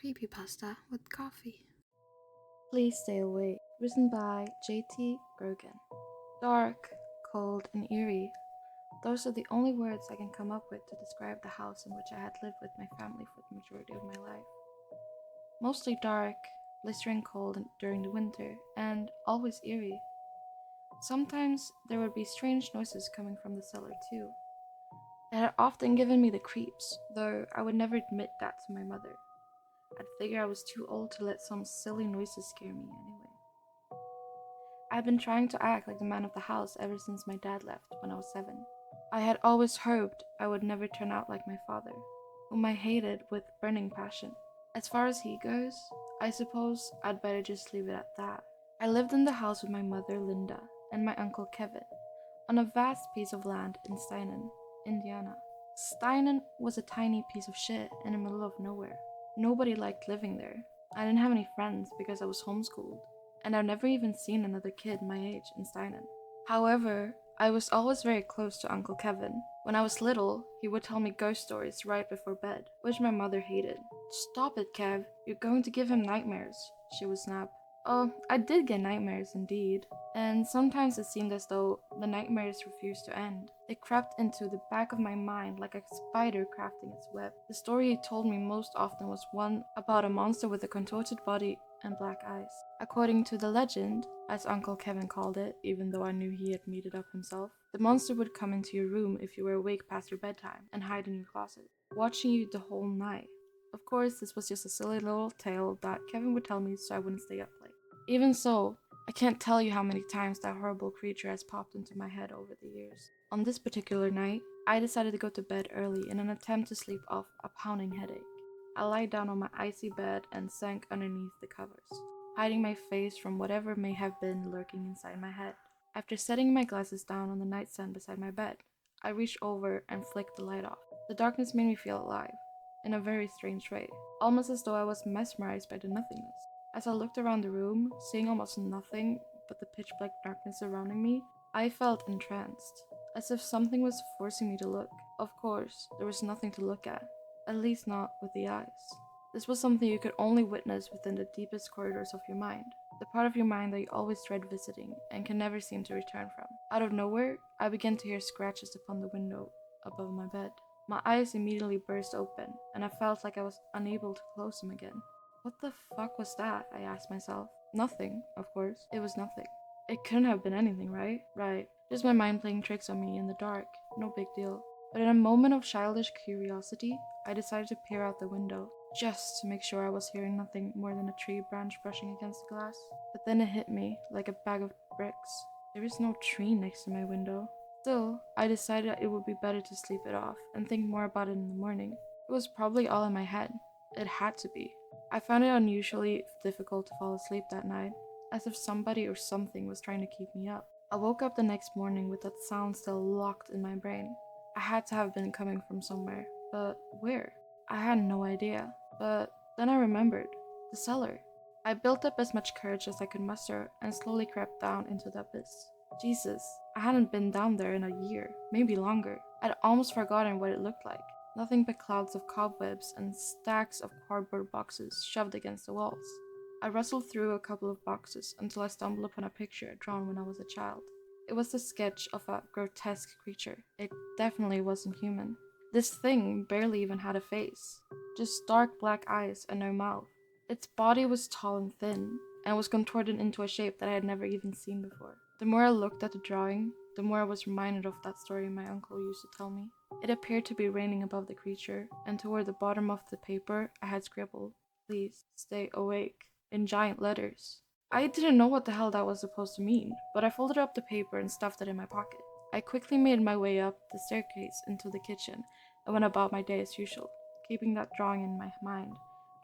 Creepypasta with coffee. Please Stay Awake, written by J.T Grogan. Dark, cold, and eerie. Those are the only words I can come up with to describe the house in which I had lived with my family for the majority of my life. Mostly dark, blistering cold during the winter, and always eerie. Sometimes there would be strange noises coming from the cellar too. It had often given me the creeps, though I would never admit that to my mother. I'd figure I was too old to let some silly noises scare me anyway. I'd been trying to act like the man of the house ever since my dad left when I was 7. I had always hoped I would never turn out like my father, whom I hated with burning passion. As far as he goes, I suppose I'd better just leave it at that. I lived in the house with my mother, Linda, and my uncle Kevin, on a vast piece of land in Steinen, Indiana. Steinen was a tiny piece of shit in the middle of nowhere. Nobody liked living there. I didn't have any friends because I was homeschooled, and I've never even seen another kid my age in Steinen. However, I was always very close to Uncle Kevin. When I was little, he would tell me ghost stories right before bed, which my mother hated. "Stop it, Kev, you're going to give him nightmares," she would snap. Oh, I did get nightmares indeed, and sometimes it seemed as though the nightmares refused to end. They crept into the back of my mind like a spider crafting its web. The story he told me most often was one about a monster with a contorted body and black eyes. According to the legend, as Uncle Kevin called it, even though I knew he had made it up himself, the monster would come into your room if you were awake past your bedtime and hide in your closet, watching you the whole night. Of course, this was just a silly little tale that Kevin would tell me so I wouldn't stay up late. Even so, I can't tell you how many times that horrible creature has popped into my head over the years. On this particular night, I decided to go to bed early in an attempt to sleep off a pounding headache. I lay down on my icy bed and sank underneath the covers, hiding my face from whatever may have been lurking inside my head. After setting my glasses down on the nightstand beside my bed, I reached over and flicked the light off. The darkness made me feel alive, in a very strange way, almost as though I was mesmerized by the nothingness. As I looked around the room, seeing almost nothing but the pitch black darkness surrounding me, I felt entranced, as if something was forcing me to look. Of course, there was nothing to look at least not with the eyes. This was something you could only witness within the deepest corridors of your mind, the part of your mind that you always dread visiting and can never seem to return from. Out of nowhere, I began to hear scratches upon the window above my bed. My eyes immediately burst open, and I felt like I was unable to close them again. What the fuck was that? I asked myself. Nothing, of course. It was nothing. It couldn't have been anything, right? Right. Just my mind playing tricks on me in the dark. No big deal. But in a moment of childish curiosity, I decided to peer out the window, just to make sure I was hearing nothing more than a tree branch brushing against the glass. But then it hit me like a bag of bricks. There is no tree next to my window. Still, I decided it would be better to sleep it off and think more about it in the morning. It was probably all in my head. It had to be. I found it unusually difficult to fall asleep that night, as if somebody or something was trying to keep me up. I woke up the next morning with that sound still locked in my brain. I had to have been coming from somewhere, but where? I had no idea. But then I remembered the cellar. I built up as much courage as I could muster and slowly crept down into the abyss. Jesus, I hadn't been down there in a year, maybe longer. I'd almost forgotten what it looked like. Nothing but clouds of cobwebs and stacks of cardboard boxes shoved against the walls. I rustled through a couple of boxes until I stumbled upon a picture drawn when I was a child. It was the sketch of a grotesque creature. It definitely wasn't human. This thing barely even had a face, just dark black eyes and no mouth. Its body was tall and thin, and was contorted into a shape that I had never even seen before. The more I looked at the drawing, the more I was reminded of that story my uncle used to tell me. It appeared to be raining above the creature, and toward the bottom of the paper I had scribbled, "Please stay awake," in giant letters. I didn't know what the hell that was supposed to mean, but I folded up the paper and stuffed it in my pocket. I quickly made my way up the staircase into the kitchen and went about my day as usual, keeping that drawing in my mind,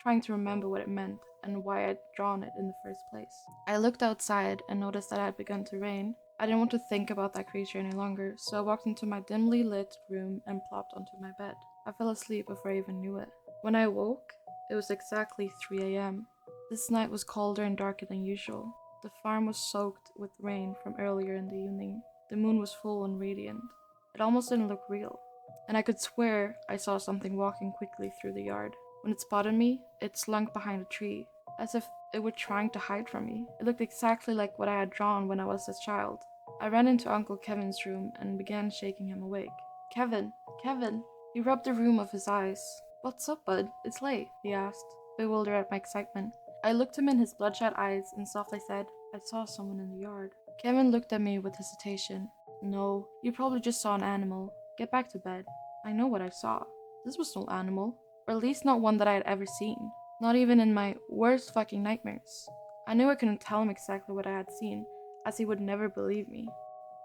trying to remember what it meant and why I'd drawn it in the first place. I looked outside and noticed that it had begun to rain. I didn't want to think about that creature any longer, so I walked into my dimly lit room and plopped onto my bed. I fell asleep before I even knew it. When I woke, it was exactly 3 a.m. This night was colder and darker than usual. The farm was soaked with rain from earlier in the evening. The moon was full and radiant. It almost didn't look real, and I could swear I saw something walking quickly through the yard. When it spotted me, it slunk behind a tree, as if it were trying to hide from me. It looked exactly like what I had drawn when I was a child. I ran into Uncle Kevin's room and began shaking him awake. Kevin! Kevin! He rubbed the room of his eyes. What's up, bud? It's late, he asked, bewildered at my excitement. I looked him in his bloodshot eyes and softly said, I saw someone in the yard. Kevin looked at me with hesitation. No, you probably just saw an animal. Get back to bed. I know what I saw. This was no animal, or at least not one that I had ever seen. Not even in my worst fucking nightmares. I knew I couldn't tell him exactly what I had seen, as he would never believe me.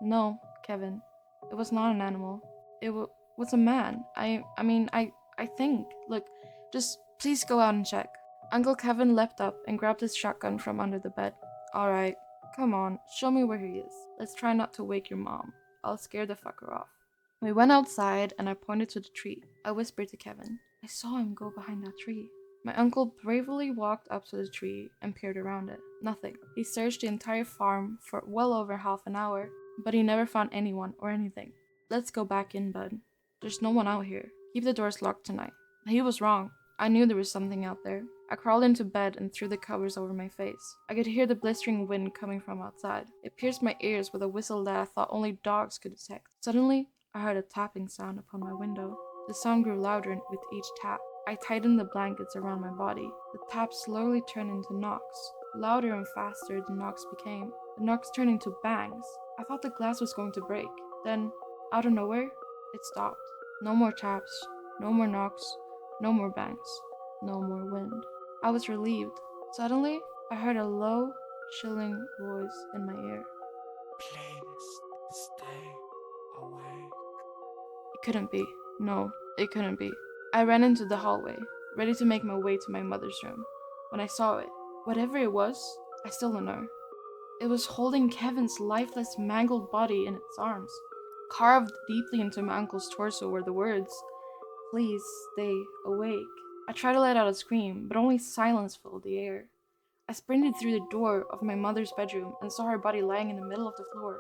No, Kevin, it was not an animal. It was a man. I think. Look, just please go out and check. Uncle Kevin leapt up and grabbed his shotgun from under the bed. Alright, come on, show me where he is. Let's try not to wake your mom. I'll scare the fucker off. We went outside and I pointed to the tree. I whispered to Kevin. I saw him go behind that tree. My uncle bravely walked up to the tree and peered around it. Nothing. He searched the entire farm for well over half an hour, but he never found anyone or anything. Let's go back in, bud. There's no one out here. Keep the doors locked tonight. He was wrong. I knew there was something out there. I crawled into bed and threw the covers over my face. I could hear the blistering wind coming from outside. It pierced my ears with a whistle that I thought only dogs could detect. Suddenly, I heard a tapping sound upon my window. The sound grew louder with each tap. I tightened the blankets around my body. The taps slowly turned into knocks. Louder and faster the knocks became. The knocks turned into bangs. I thought the glass was going to break. Then, out of nowhere, it stopped. No more taps, no more knocks, no more bangs, no more wind. I was relieved. Suddenly, I heard a low, chilling voice in my ear. Please stay awake. It couldn't be. No, it couldn't be. I ran into the hallway, ready to make my way to my mother's room. When I saw it, whatever it was, I still don't know. It was holding Kevin's lifeless, mangled body in its arms. Carved deeply into my uncle's torso were the words, Please stay awake. I tried to let out a scream, but only silence filled the air. I sprinted through the door of my mother's bedroom and saw her body lying in the middle of the floor.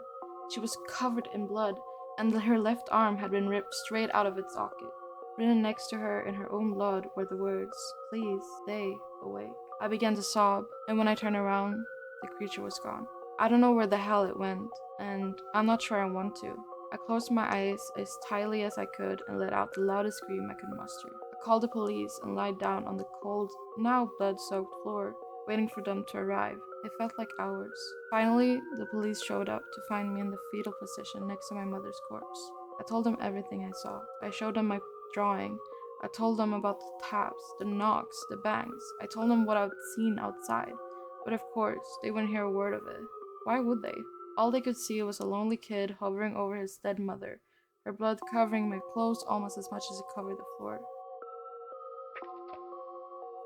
She was covered in blood, and her left arm had been ripped straight out of its socket. Written next to her in her own blood were the words, Please stay awake. I began to sob, and when I turned around, the creature was gone. I don't know where the hell it went, and I'm not sure I want to. I closed my eyes as tightly as I could and let out the loudest scream I could muster. I called the police and lied down on the cold, now blood-soaked floor, waiting for them to arrive. It felt like hours. Finally, the police showed up to find me in the fetal position next to my mother's corpse. I told them everything I saw. I showed them my drawing. I told them about the taps, the knocks, the bangs. I told them what I'd seen outside. But of course, they wouldn't hear a word of it. Why would they? All they could see was a lonely kid hovering over his dead mother, her blood covering my clothes almost as much as it covered the floor.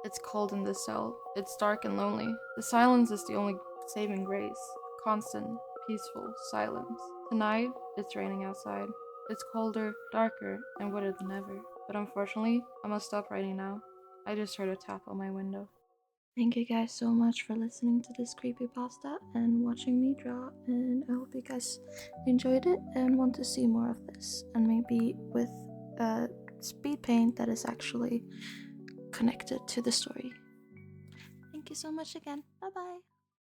It's cold in this cell. It's dark and lonely. The silence is the only saving grace. Constant, peaceful silence. Tonight, it's raining outside. It's colder, darker, and wetter than ever. But unfortunately, I must stop writing now. I just heard a tap on my window. Thank you guys so much for listening to this creepypasta and watching me draw, and I hope you guys enjoyed it and want to see more of this, and maybe with speed paint that is actually connected to the story. Thank you so much again. Bye bye.